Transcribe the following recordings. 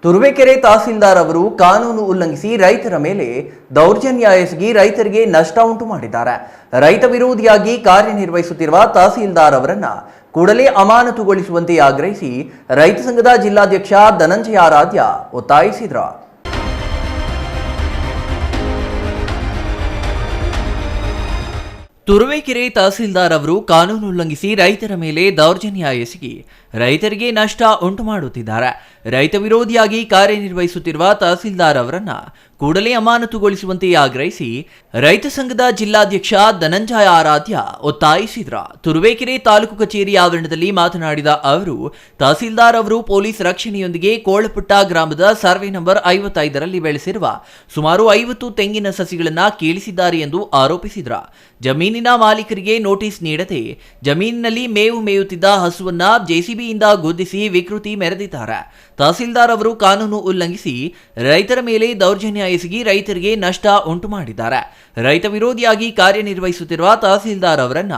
ತುರುವೇಕೆರೆ ತಹಸೀಲ್ದಾರ್ ಅವರು ಕಾನೂನು ಉಲ್ಲಂಘಿಸಿ ರೈತರ ಮೇಲೆ ದೌರ್ಜನ್ಯ ಎಸಗಿ ರೈತರಿಗೆ ನಷ್ಟ ಉಂಟು ಮಾಡಿದ್ದಾರೆ. ರೈತ ವಿರೋಧಿಯಾಗಿ ಕಾರ್ಯನಿರ್ವಹಿಸುತ್ತಿರುವ ತಹಸೀಲ್ದಾರ್ ಅವರನ್ನ ಕೂಡಲೇ ಅಮಾನತುಗೊಳಿಸುವಂತೆ ಆಗ್ರಹಿಸಿ ರೈತ ಸಂಘದ ಜಿಲ್ಲಾಧ್ಯಕ್ಷ ಧನಂಜಯ ಆರಾಧ್ಯ ಒತ್ತಾಯಿಸಿದರು. ತುರುವೇಕೆರೆ ತಹಸೀಲ್ದಾರ್ ಅವರು ಕಾನೂನು ಉಲ್ಲಂಘಿಸಿ ರೈತರ ಮೇಲೆ ದೌರ್ಜನ್ಯ ಎಸಗಿ ರೈತರಿಗೆ ನಷ್ಟ ಉಂಟು ಮಾಡುತ್ತಿದ್ದಾರೆ. ರೈತ ವಿರೋಧಿಯಾಗಿ ಕಾರ್ಯನಿರ್ವಹಿಸುತ್ತಿರುವ ತಹಸೀಲ್ದಾರ್ ಅವರನ್ನ ಕೂಡಲೇ ಅಮಾನತುಗೊಳಿಸುವಂತೆ ಆಗ್ರಹಿಸಿ ರೈತ ಸಂಘದ ಜಿಲ್ಲಾಧ್ಯಕ್ಷ ಧನಂಜಯ ಆರಾಧ್ಯ ಒತ್ತಾಯಿಸಿದ್ರು. ತುರುವೇಕೆರೆ ತಾಲೂಕು ಕಚೇರಿ ಆವರಣದಲ್ಲಿ ಮಾತನಾಡಿದ ಅವರು, ತಹಸೀಲ್ದಾರ್ ಅವರು ಪೊಲೀಸ್ ರಕ್ಷಣೆಯೊಂದಿಗೆ ಕೋಳಪುಟ್ಟ ಗ್ರಾಮದ ಸರ್ವೆ ನಂಬರ್ 55ರಲ್ಲಿ ಬೆಳೆಸಿರುವ ಸುಮಾರು 50 ತೆಂಗಿನ ಸಸಿಗಳನ್ನು ಕೀಳಿಸಿದ್ದಾರೆ ಎಂದು ಆರೋಪಿಸಿದ್ರು. ಜಮೀನಿನ ಮಾಲೀಕರಿಗೆ ನೋಟಿಸ್ ನೀಡದೆ ಜಮೀನಿನಲ್ಲಿ ಮೇವು ಮೇಯುತ್ತಿದ್ದ ಹಸುವನ್ನ ಜೆಸಿಬಿಯಿಂದ ಗುದ್ದಿಸಿ ವಿಕೃತಿ ಮೆರೆದಿದ್ದಾರೆ. ತಹಸೀಲ್ದಾರ್ ಅವರು ಕಾನೂನು ಉಲ್ಲಂಘಿಸಿ ರೈತರ ಮೇಲೆ ದೌರ್ಜನ್ಯ ಎಸಗಿ ರೈತರಿಗೆ ನಷ್ಟ ಉಂಟು ಮಾಡಿದ್ದಾರೆ. ರೈತ ವಿರೋಧಿಯಾಗಿ ಕಾರ್ಯನಿರ್ವಹಿಸುತ್ತಿರುವ ತಹಸೀಲ್ದಾರ್ ಅವರನ್ನ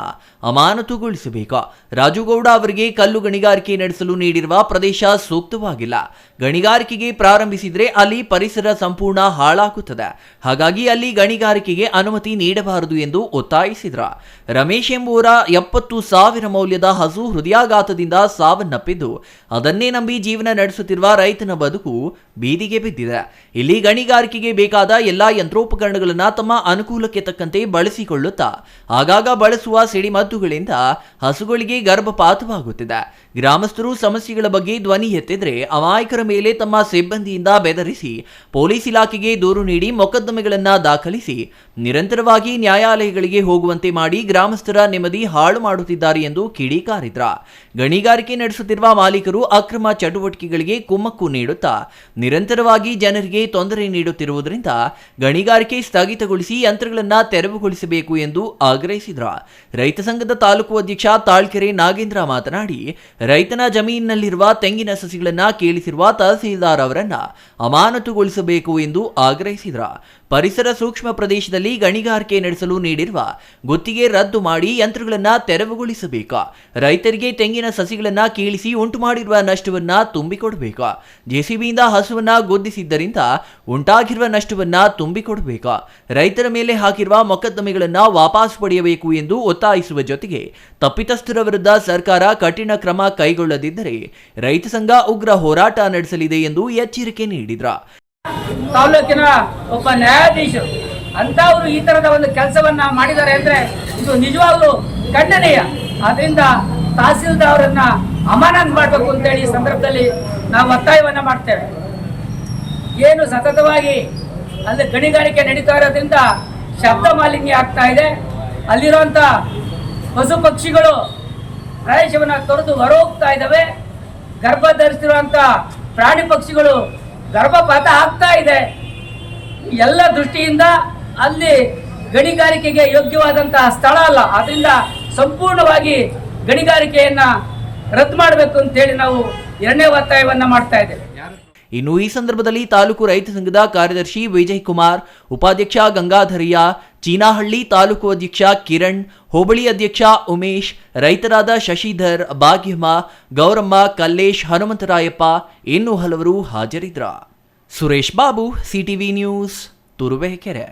ಅಮಾನತುಗೊಳಿಸಬೇಕು. ರಾಜುಗೌಡ ಅವರಿಗೆ ಕಲ್ಲು ಗಣಿಗಾರಿಕೆ ನಡೆಸಲು ನೀಡಿರುವ ಪ್ರದೇಶ ಸೂಕ್ತವಾಗಿಲ್ಲ. ಗಣಿಗಾರಿಕೆಗೆ ಪ್ರಾರಂಭಿಸಿದ್ರೆ ಅಲ್ಲಿ ಪರಿಸರ ಸಂಪೂರ್ಣ ಹಾಳಾಗುತ್ತದೆ. ಹಾಗಾಗಿ ಅಲ್ಲಿ ಗಣಿಗಾರಿಕೆಗೆ ಅನುಮತಿ ನೀಡಬಾರದು ಎಂದು ಒತ್ತಾಯಿಸಿದ್ರು. ರಮೇಶ್ ಎಂಬುವರ 70,000 ಮೌಲ್ಯದ ಹಸು ಹೃದಯಾಘಾತದಿಂದ ಸಾವನ್ನಪ್ಪಿದ್ದು ಅದನ್ನೇ ನಂಬಿ ಜೀವನ ನಡೆಸುತ್ತಿರುವ ರೈತನ ಬದುಕು ಬೀದಿಗೆ ಬಿದ್ದಿದೆ. ಇಲ್ಲಿ ಗಣಿಗಾರಿಕೆಗೆ ಬೇಕಾದ ಎಲ್ಲಾ ಯಂತ್ರೋಪಕರಣಗಳನ್ನು ತಮ್ಮ ಅನುಕೂಲಕ್ಕೆ ತಕ್ಕಂತೆ ಬಳಸಿಕೊಳ್ಳುತ್ತಾ ಆಗಾಗ ಬಳಸುವ ಸಿಡಿಮದ್ದುಗಳಿಂದ ಹಸುಗಳಿಗೆ ಗರ್ಭಪಾತವಾಗುತ್ತಿದೆ. ಗ್ರಾಮಸ್ಥರು ಸಮಸ್ಯೆಗಳ ಬಗ್ಗೆ ಧ್ವನಿ ಎತ್ತಿದ್ರೆ ಅಮಾಯಕರ ಮೇಲೆ ತಮ್ಮ ಸಿಬ್ಬಂದಿಯಿಂದ ಬೆದರಿಸಿ ಪೊಲೀಸ್ ಇಲಾಖೆಗೆ ದೂರು ನೀಡಿ ಮೊಕದ್ದಮೆಗಳನ್ನು ದಾಖಲಿಸಿ ನಿರಂತರವಾಗಿ ನ್ಯಾಯಾಲಯಗಳಿಗೆ ಹೋಗುವಂತೆ ಮಾಡಿ ಗ್ರಾಮಸ್ಥರ ನೆಮ್ಮದಿ ಹಾಳು ಮಾಡುತ್ತಿದ್ದಾರೆ ಎಂದು ಕಿಡಿಕಾರಿದ್ರ. ಗಣಿಗಾರಿಕೆ ನಡೆಸುತ್ತಿರುವ ಮಾಲೀಕರು ಅಕ್ರಮ ಚಟುವಟಿಕೆಗಳಿಗೆ ಕುಮ್ಮಕ್ಕು ನೀಡುತ್ತಾ ನಿರಂತರವಾಗಿ ಜನರಿಗೆ ತೊಂದರೆ ನೀಡುತ್ತಿರುವುದರಿಂದ ಗಣಿಗಾರಿಕೆ ಸ್ಥಗಿತಗೊಳಿಸಿ ಯಂತ್ರಗಳನ್ನು ತೆರವುಗೊಳಿಸಬೇಕು ಎಂದು ಆಗ್ರಹಿಸಿದ್ರು. ರೈತ ಸಂಘದ ತಾಲೂಕು ಅಧ್ಯಕ್ಷ ತಾಳ್ಕೆರೆ ನಾಗೇಂದ್ರ ಮಾತನಾಡಿ, ರೈತನ ಜಮೀನಿನಲ್ಲಿರುವ ತೆಂಗಿನ ಸಸಿಗಳನ್ನು ಕೀಳಿಸಿರುವ ತಹಸೀಲ್ದಾರ್ ಅವರನ್ನ ಅಮಾನತುಗೊಳಿಸಬೇಕು ಎಂದು ಆಗ್ರಹಿಸಿದ್ರು. ಪರಿಸರ ಸೂಕ್ಷ್ಮ ಪ್ರದೇಶದಲ್ಲಿ ಗಣಿಗಾರಿಕೆ ನಡೆಸಲು ನೀಡಿರುವ ಗುತ್ತಿಗೆ ರದ್ದು ಮಾಡಿ ಯಂತ್ರಗಳನ್ನು ತೆರವುಗೊಳಿಸಬೇಕು. ರೈತರಿಗೆ ತೆಂಗಿನ ಸಸಿಗಳನ್ನು ಕೀಳಿಸಿ ಉಂಟು ಮಾಡಿರುವ ನಷ್ಟವನ್ನ ತುಂಬಿಕೊಡಬೇಕು. ಜೆಸಿಬಿಯಿಂದ ಹಸುವನ್ನ ಗುದ್ದಿಸಿದ್ದರಿಂದ ಉಂಟಾಗಿರುವ ನಷ್ಟವನ್ನ ತುಂಬಿಕೊಡಬೇಕು. ರೈತರ ಮೇಲೆ ಹಾಕಿರುವ ಮೊಕದ್ದಮೆಗಳನ್ನು ವಾಪಸ್ ಪಡೆಯಬೇಕು ಎಂದು ಒತ್ತಾಯಿಸುವ ಜೊತೆಗೆ ತಪ್ಪಿತಸ್ಥರ ವಿರುದ್ಧ ಸರ್ಕಾರ ಕಠಿಣ ಕ್ರಮ ಕೈಗೊಳ್ಳದಿದ್ದರೆ ರೈತ ಸಂಘ ಉಗ್ರ ಹೋರಾಟ ನಡೆಸಲಿದೆ ಎಂದು ಎಚ್ಚರಿಕೆ ನೀಡಿದ್ರು. ತಾಲೂಕಿನ ಒಬ್ಬ ನ್ಯಾಯಾಧೀಶರು ಅಂತವರು ಈ ತರದ ಒಂದು ಕೆಲಸವನ್ನ ಮಾಡಿದ್ದಾರೆ ಅಂದ್ರೆ ಇದು ನಿಜವಾಗ್ಲೂ ಖಂಡನೀಯ. ಆದ್ರಿಂದ ತಹಸೀಲ್ದಾರ್ ಅವರನ್ನ ಅಮಾನತು ಮಾಡಬೇಕು ಅಂತ ಹೇಳಿ ಈ ಸಂದರ್ಭದಲ್ಲಿ ನಾವು ಒತ್ತಾಯವನ್ನ ಮಾಡ್ತೇವೆ. ಏನು ಸತತವಾಗಿ ಅಲ್ಲಿ ಗಣಿಗಾರಿಕೆ ನಡೀತಾ ಇರೋದ್ರಿಂದ ಶಬ್ದ ಮಾಲಿನ್ಯ ಆಗ್ತಾ ಇದೆ. ಅಲ್ಲಿರುವಂತ ಪಶು ಪಕ್ಷಿಗಳು ಪ್ರದೇಶವನ್ನ ತೊರೆದು ಹೊರಹೋಗ್ತಾ ಇದ್ದಾವೆ. ಗರ್ಭ ಧರಿಸಿರುವಂತ ಪ್ರಾಣಿ ಪಕ್ಷಿಗಳು ಗರ್ಭಪಾತ ಆಗ್ತಾ ಇದೆ. ಎಲ್ಲ ದೃಷ್ಟಿಯಿಂದ ಅಲ್ಲಿ ಗಣಿಗಾರಿಕೆಗೆ ಯೋಗ್ಯವಾದಂತಹ ಸ್ಥಳ ಅಲ್ಲ. ಆದ್ರಿಂದ ಸಂಪೂರ್ಣವಾಗಿ ಗಣಿಗಾರಿಕೆಯನ್ನ ರದ್ದು ಮಾಡಬೇಕು ಅಂತ ಹೇಳಿ ನಾವು ಎರಡನೇ ಒತ್ತಾಯವನ್ನ ಮಾಡ್ತಾ ಇದ್ದೇವೆ. ಇನ್ನು ಈ ಸಂದರ್ಭದಲ್ಲಿ ತಾಲೂಕು ರೈತ ಸಂಘದ ಕಾರ್ಯದರ್ಶಿ ವಿಜಯ್ ಕುಮಾರ್, ಉಪಾಧ್ಯಕ್ಷ ಗಂಗಾಧರಯ್ಯ, ಚೀನಾಹಳ್ಳಿ ತಾಲೂಕು ಅಧ್ಯಕ್ಷ ಕಿರಣ್, ಹೋಬಳಿ ಅಧ್ಯಕ್ಷ ಉಮೇಶ್, ರೈತರಾದ ಶಶಿಧರ್, ಭಾಗ್ಯಮ್ಮ, ಗೌರಮ್ಮ, ಕಲ್ಲೇಶ್, ಹನುಮಂತರಾಯಪ್ಪ ಇನ್ನೂ ಹಲವರು ಹಾಜರಿದ್ದರು. Suresh Babu, CTV news, Turuvekere.